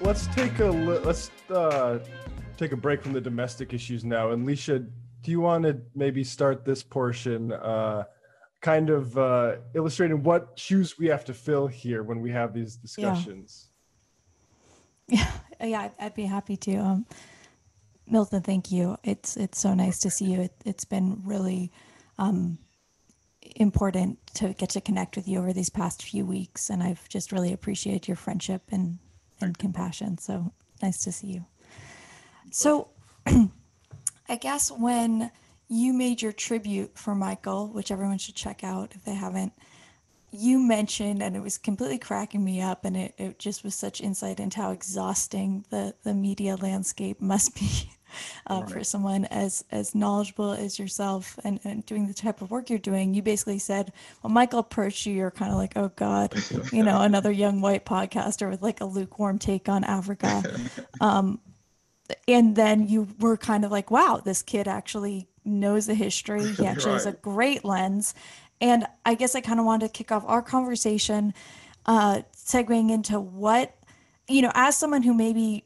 let's take a break from the domestic issues now. And Leisha, do you want to maybe start this portion, kind of illustrating what shoes we have to fill here when we have these discussions? Yeah, I'd be happy to. Milton, thank you. It's so nice to see you. It's been really important to get to connect with you over these past few weeks, and I've just really appreciated your friendship and compassion. So nice to see you. So I guess when you made your tribute for Michael, which everyone should check out if they haven't, you mentioned, and it was completely cracking me up, and it just was such insight into how exhausting the media landscape must be for someone as knowledgeable as yourself and doing the type of work you're doing. You basically said, when Michael approached you, you're kind of like, oh God, another young white podcaster with like a lukewarm take on Africa. And then you were kind of like, wow, this kid actually knows the history. He actually has a great lens. And I guess I kind of wanted to kick off our conversation, segueing into what, as someone who maybe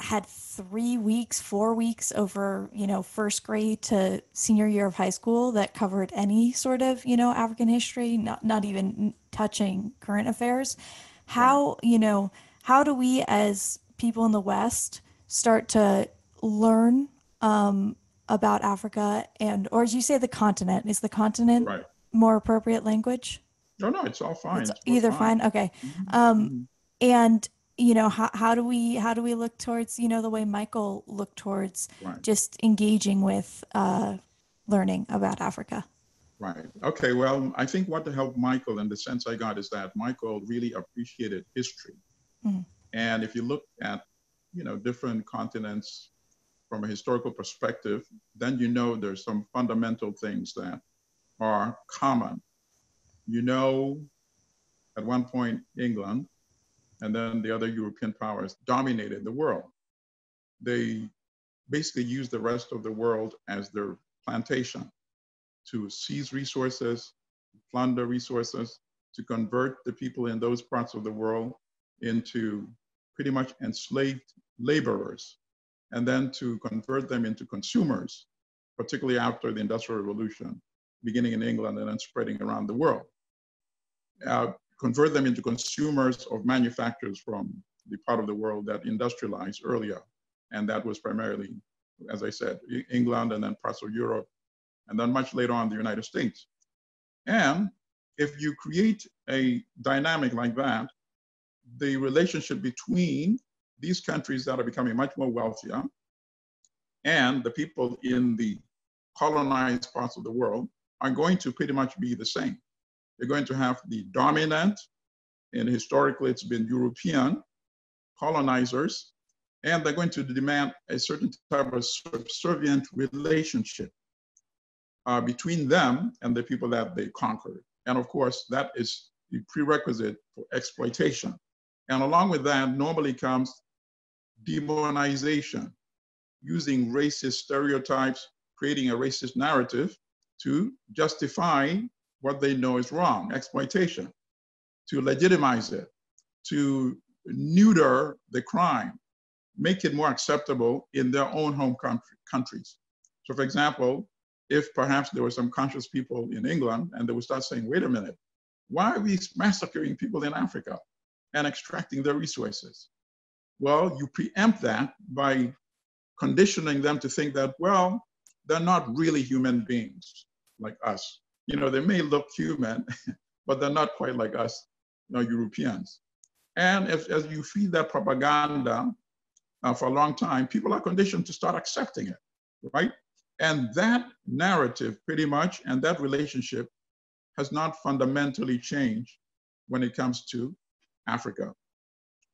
had 3 weeks, 4 weeks over, first grade to senior year of high school that covered any sort of, African history, not even touching current affairs. How do we as people in the West start to learn about Africa or as you say, the continent? Is the continent more appropriate language? No, it's all fine. It's either fine. Okay. And how do we look towards the way Michael looked towards just engaging with learning about Africa? Right. Okay. Well, I think what helped Michael, and the sense I got, is that Michael really appreciated history. Mm-hmm. And if you look at different continents from a historical perspective, then there's some fundamental things that are common. At one point, England and then the other European powers dominated the world. They basically used the rest of the world as their plantation to seize resources, plunder resources, to convert the people in those parts of the world into pretty much enslaved laborers, and then to convert them into consumers, particularly after the Industrial Revolution, beginning in England and then spreading around the world. Convert them into consumers of manufacturers from the part of the world that industrialized earlier. And that was primarily, as I said, England and then parts of Europe, and then much later on the United States. And if you create a dynamic like that, the relationship between these countries that are becoming much more wealthier and the people in the colonized parts of the world are going to pretty much be the same. They're going to have the dominant, and historically it's been European colonizers, and they're going to demand a certain type of subservient relationship between them and the people that they conquered. And of course, that is the prerequisite for exploitation. And along with that, normally comes demonization, using racist stereotypes, creating a racist narrative to justify what they know is wrong, exploitation, to legitimize it, to neuter the crime, make it more acceptable in their own home countries. So for example, if perhaps there were some conscious people in England and they would start saying, wait a minute, why are we massacring people in Africa and extracting their resources? Well, you preempt that by conditioning them to think that, well, they're not really human beings like us. They may look human, but they're not quite like us, Europeans. And as you feed that propaganda for a long time, people are conditioned to start accepting it, right? And that narrative pretty much, and that relationship has not fundamentally changed when it comes to Africa.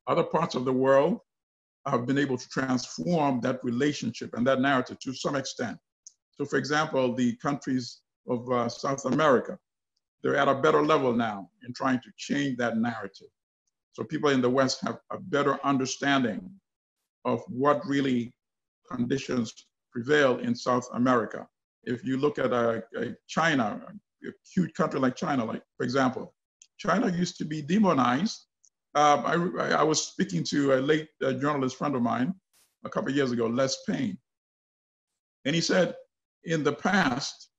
Other parts of the world have been able to transform that relationship and that narrative to some extent. So for example, the countries of South America, they're at a better level now in trying to change that narrative. So people in the West have a better understanding of what really conditions prevail in South America. If you look at China, a huge country like China, like for example, China used to be demonized I was speaking to a late journalist friend of mine a couple of years ago, Les Payne, and he said in the past,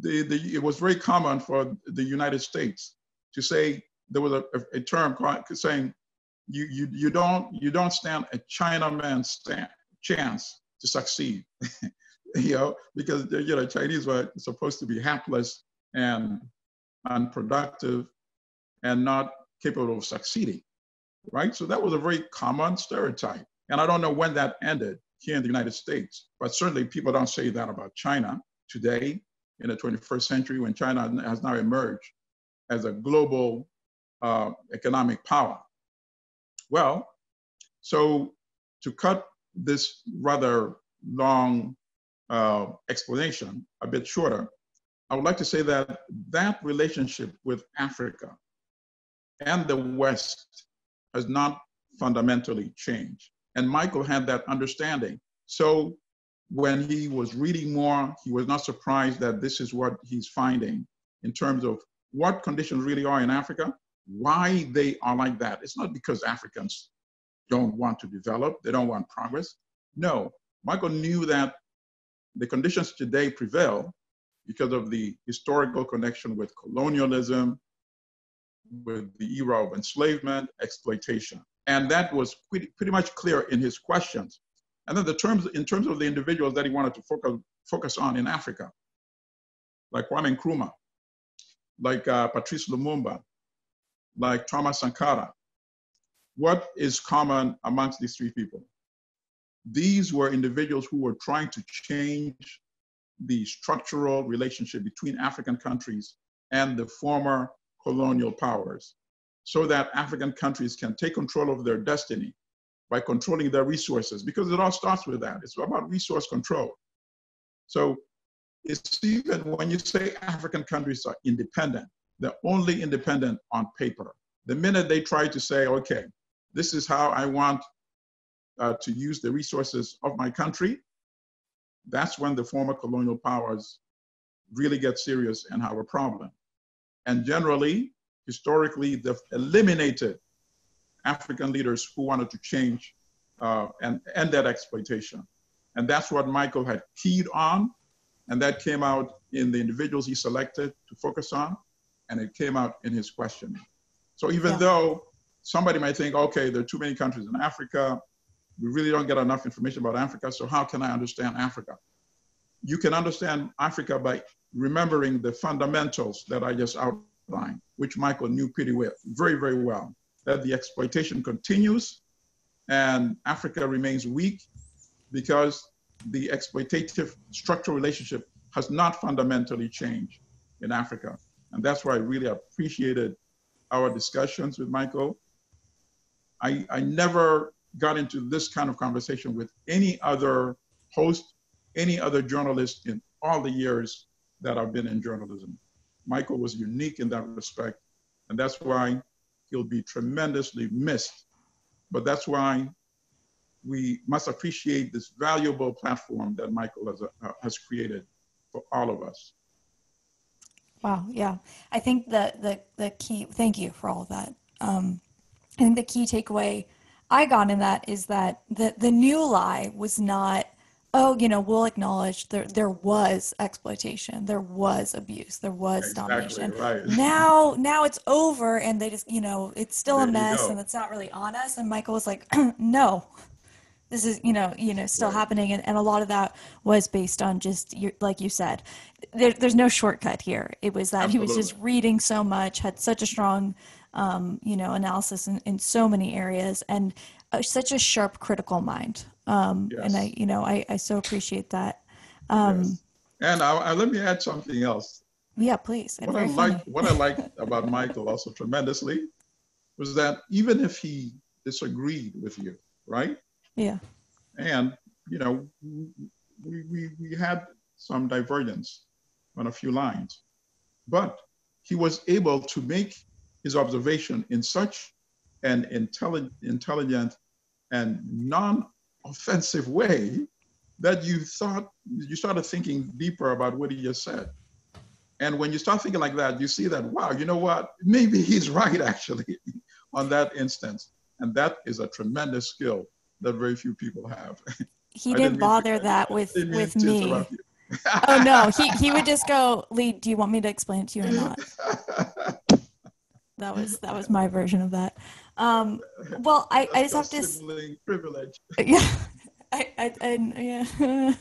it was very common for the United States to say, there was a term saying, you don't stand a Chinaman's chance to succeed, because Chinese were supposed to be hapless and unproductive and not capable of succeeding, right? So that was a very common stereotype. And I don't know when that ended here in the United States, but certainly people don't say that about China today in the 21st century, when China has now emerged as a global economic power. Well, so to cut this rather long explanation a bit shorter, I would like to say that that relationship with Africa and the West has not fundamentally changed. And Michael had that understanding. So when he was reading more, he was not surprised that this is what he's finding in terms of what conditions really are in Africa, why they are like that. It's not because Africans don't want to develop, they don't want progress. No, Michael knew that the conditions today prevail because of the historical connection with colonialism, with the era of enslavement, exploitation. And that was pretty much clear in his questions. And then in terms of the individuals that he wanted to focus on in Africa, like Kwame Nkrumah, like Patrice Lumumba, like Thomas Sankara, what is common amongst these three people? These were individuals who were trying to change the structural relationship between African countries and the former colonial powers, so that African countries can take control of their destiny by controlling their resources, because it all starts with that. It's about resource control. So it's even when you say African countries are independent, they're only independent on paper. The minute they try to say, okay, this is how I want to use the resources of my country, that's when the former colonial powers really get serious and have a problem. And generally, historically, they've eliminated African leaders who wanted to change and end that exploitation. And that's what Michael had keyed on, and that came out in the individuals he selected to focus on, and it came out in his questioning. So even though somebody might think, okay, there are too many countries in Africa, we really don't get enough information about Africa, so how can I understand Africa? You can understand Africa by remembering the fundamentals that I just outlined, which Michael knew pretty well, very, very well, that the exploitation continues and Africa remains weak because the exploitative structural relationship has not fundamentally changed in Africa. And that's why I really appreciated our discussions with Michael. I never got into this kind of conversation with any other host, any other journalist in all the years that I've been in journalism. Michael was unique in that respect, and that's why he'll be tremendously missed. But that's why we must appreciate this valuable platform that Michael has created for all of us. Wow, yeah. I think the key, thank you for all of that. I think the key takeaway I got in that is that the new lie was not, oh, we'll acknowledge there was exploitation, there was abuse, there was domination. Right. Now it's over, and they just, it's still a mess, and it's not really on us. And Michael was like, no, this is, still happening. And a lot of that was based on just, like you said, there's no shortcut here. It was that He was just reading so much, had such a strong, analysis in so many areas, and such a sharp critical mind. And I so appreciate that. And let me add something else. Yeah, please. What I liked about Michael also tremendously was that even if he disagreed with you, right? Yeah. And we had some divergence on a few lines, but he was able to make his observation in such an intelligent and non-offensive way that you started thinking deeper about what he just said. And when you start thinking like that, you see that, wow, you know what? Maybe he's right, actually. on that instance. And that is a tremendous skill that very few people have. He didn't bother that with me. You. Oh no, he would just go, Lee, do you want me to explain it to you or not? That was my version of that. Well, I just have to sibling privilege. Yeah. Yeah.